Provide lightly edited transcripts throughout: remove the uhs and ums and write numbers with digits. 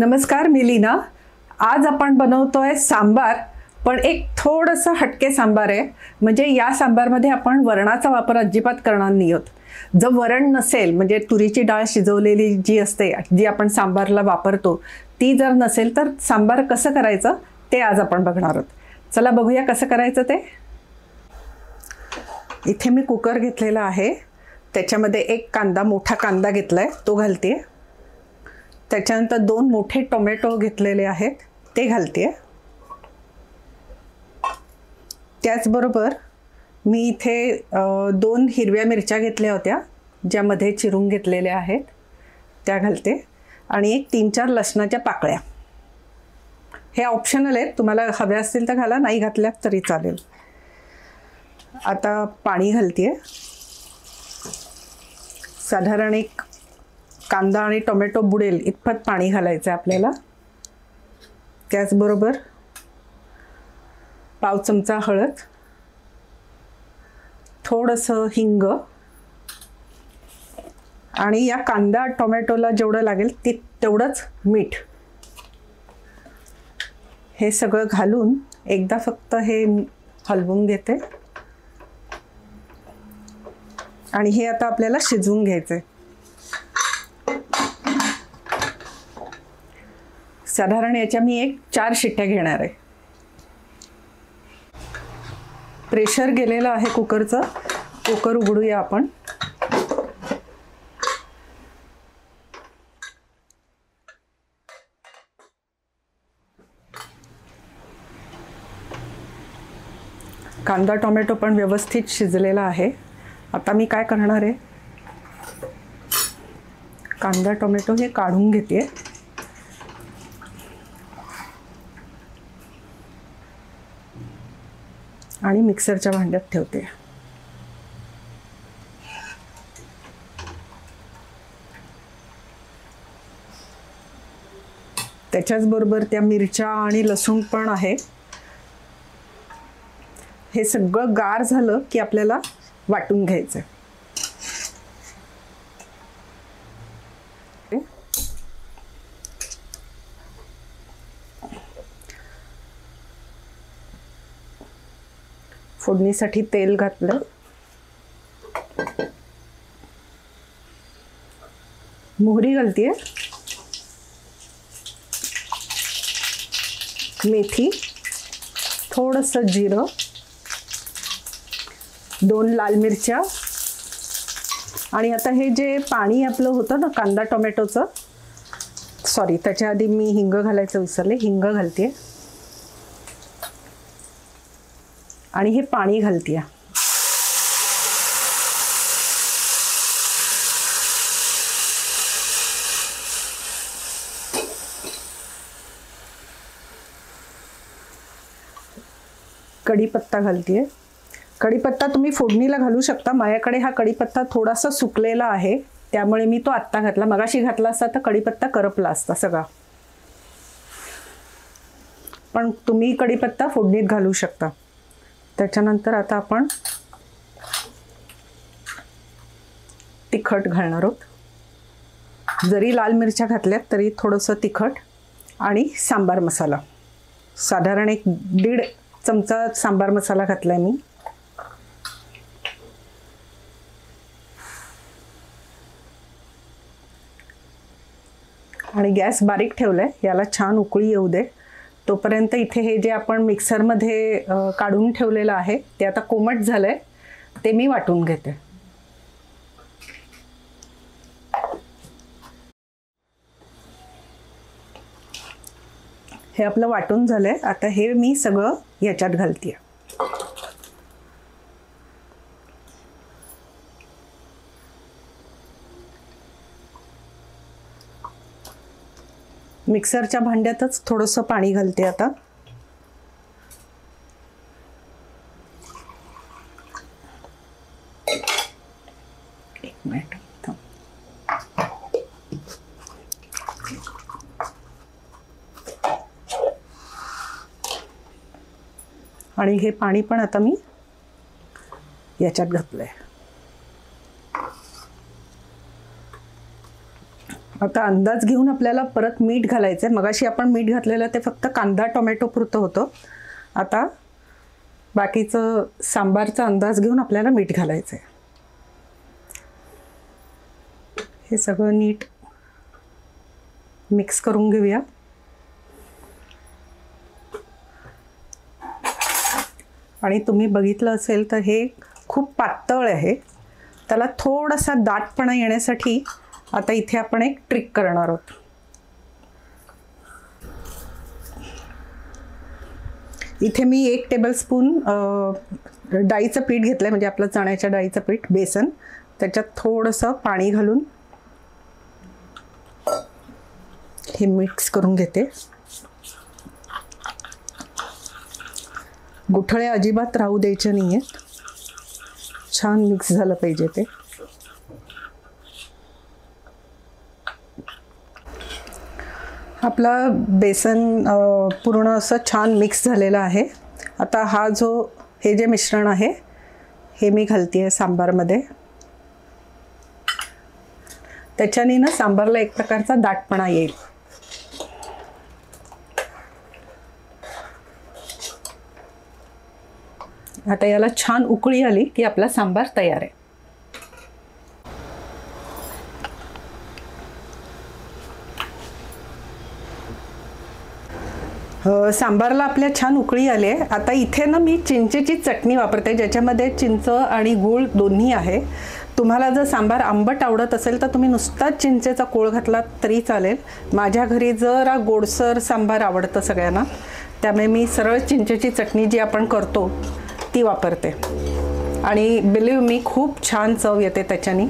नमस्कार, मी लीना। आज आपण बनवतोय सांबार, पण एक थोडंसं हटके सांबार आहे। म्हणजे या सांबारमध्ये आपण वरणाचा वापर अजिबात करणार नाही आहोत। जर वरण नसेल, म्हणजे तुरीची डाळ शिजवलेली जी असते, जी आपण सांबारला वापरतो, ती जर नसेल तर सांबार कसं करायचं ते आज आपण बघणार आहोत। चला बघूया कसं करायचं ते। इथे मी कुकर घेतलेला आहे, त्याच्यामध्ये एक कांदा, मोठा कांदा घेतलाय, तो घालते। त्याच्यानंतर 2 मोठे टोमॅटो घेतलेले आहेत, ते घालते। त्याचबरोबर मी इथे 2 हिरव्या मिरच्या घेतल्या होत्या, ज्यामध्ये चिरून घेतलेल्या आहेत, त्या घालते। आणि एक 3-4 लसणाच्या पाकळ्या। हे ऑप्शनल आहेत, तुम्हाला हवे असतील तर घाला, नाही घातल्या तरी चालेल। आता पाणी घालते। साधारण एक कांदा आणि टोमॅटो बुडेल इतपत पाणी घालायचं आपल्याला। त्याचबरोबर पाव चमचा हळद, थोडंसं हिंग आणि या कांदा टोमॅटोला जेवढं लागेल तेवढंच मीठ। हे सगळं घालून एकदा फक्त हे हलवून घेते आणि हे आता आपल्याला शिजवून घ्यायचंय। साधारण याच्या मी एक 4 शिट्ट्या घेणार आहे। प्रेशर गेलेलं आहे कुकरचं। कुकर उघडूया आपण। कांदा टोमॅटो पण व्यवस्थित शिजलेला आहे। आता मी काय करणार आहे, कांदा टोमॅटो हे काढून घेते आणि मिक्सरच्या भांड्यात ठेवते। त्याच्याच बरोबर त्या मिरच्या आणि लसूण पण आहे। हे सगळं गार झालं की आपल्याला वाटून घ्यायचं। फोडणीसाठी तेल घातलं, मोहरी घालतेय, मेथी, थोडंसं जिरं, 2 लाल मिरच्या आणि आता हे जे पाणी आपलं होतं ना कांदा टोमॅटोचं, सॉरी त्याच्या आधी मी हिंग घालायचं विसरले, हिंग घालते आणि हे पाणी घालते। कढीपत्ता घालते। कढीपत्ता तुम्ही फोडणीला घालू शकता। माझ्याकडे हा कढीपत्ता थोडासा सुकलेला आहे, त्यामुळे मी तो आत्ता घातला। मगाशी घातला असता तर कढीपत्ता करपला असता सगळा, पण तुम्ही कढीपत्ता फोडणीत घालू शकता। त्याच्यानंतर आता आपण तिखट घालणार आहोत। जरी लाल मिरच्या घातल्यात तरी थोडंसं तिखट आणि सांबार मसाला, साधारण एक 1.5 चमचा सांबार मसाला घातलाय मी। आणि गॅस बारीक ठेवलाय, याला छान उकळी येऊ दे तोपर्यंत। इथे हे जे आपण मिक्सरमध्ये काढून ठेवलेलं आहे ते आता कोमट झालंय, ते मी वाटून घेते। हे आपलं वाटून झालंय, आता हे मी सगळं याच्यात घालते। मिक्सरच्या भांड्यातच थोडंसं पाणी घालते आता। एक मिनिट थांब। आणि हे पाणी पण आता मी याच्यात घातलंय। आता अंदाज घेऊन आपल्याला परत मीठ घालायचं आहे. मगाशी आपण मीठ घातलेलं ते फक्त कांदा टोमॅटो पुरतं होतं. आता बाकीचं सांबारचा अंदाज घेऊन आपल्याला मीठ घालायचं आहे. हे सगळं नीट मिक्स करून घेऊया. आणि तुम्ही बघितलं असेल तर हे खूप पातळ आहे. त्याला थोडासा दाटपणा येण्यासाठी आता इथे आपण एक ट्रिक करणार आहोत. इथे मी 1 टेबलस्पून डाळीचं पीठ घेतलं आहे, म्हणजे आपलं चण्याच्या डाळीचं पीठ, बेसन. त्याच्यात थोडंसं पाणी घालून हे मिक्स करून घेते. गुठळे अजिबात राहू द्यायचे नाही आहेत. छान मिक्स झालं पाहिजे ते. आपला बेसन पूर्ण असं छान मिक्स झालेलं आहे. आता हे जे मिश्रण आहे हे मी घालते आहे सांबारमध्ये. त्याच्याने ना सांबारला एक प्रकारचा दाटपणा येईल. आता याला छान उकळी आली की आपला सांबार तयार आहे. सांबारला आपल्या छान उकळी आली आहे. आता इथे ना मी चिंचेची चटणी वापरते, ज्याच्यामध्ये चिंच आणि गूळ दोन्ही आहे. तुम्हाला जर सांबार आंबट आवडत असेल तर तुम्ही नुसताच चिंचेचा कोळ घातला तरी चालेल. माझ्या घरी जरा गोडसर सांबार आवडतं सगळ्यांना, त्यामुळे मी सरळ चिंचेची चटणी जी आपण करतो ती वापरते. आणि बिलीव्ह मी खूप छान चव येते त्याच्यानी.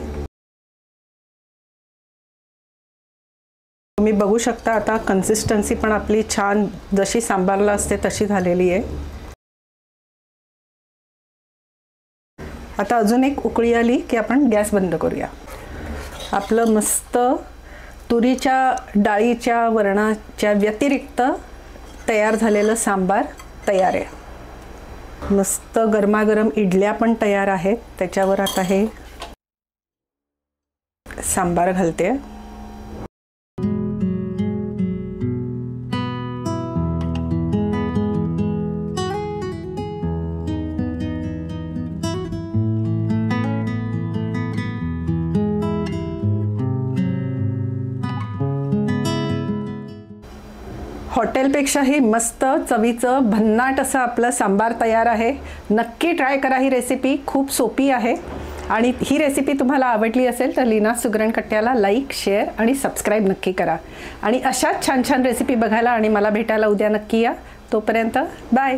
तुम्ही बघू शकता आता कन्सिस्टन्सी पण आपली छान जशी सांबारला असते तशी झालेली आहे. आता अजून एक उकळी आली की आपण गॅस बंद करूया. आपलं मस्त तुरीच्या डाळीच्या वरणाच्या व्यतिरिक्त तयार झालेलं सांबार तयार आहे. मस्त गरमागरम इडल्या पण तयार आहेत. त्याच्यावर आता हे सांबार घालते. हॉटेलपेक्षाही मस्त चवीचं भन्नाट असं आपलं सांबार तयार आहे. नक्की ट्राय करा ही रेसिपी. खूप सोपी आहे. आणि ही रेसिपी तुम्हाला आवडली असेल तर लीना सुगरण कट्ट्याला लाईक, शेअर आणि सबस्क्राईब नक्की करा. आणि अशाच छान छान रेसिपी बघायला आणि मला भेटायला उद्या नक्की या. तोपर्यंत बाय.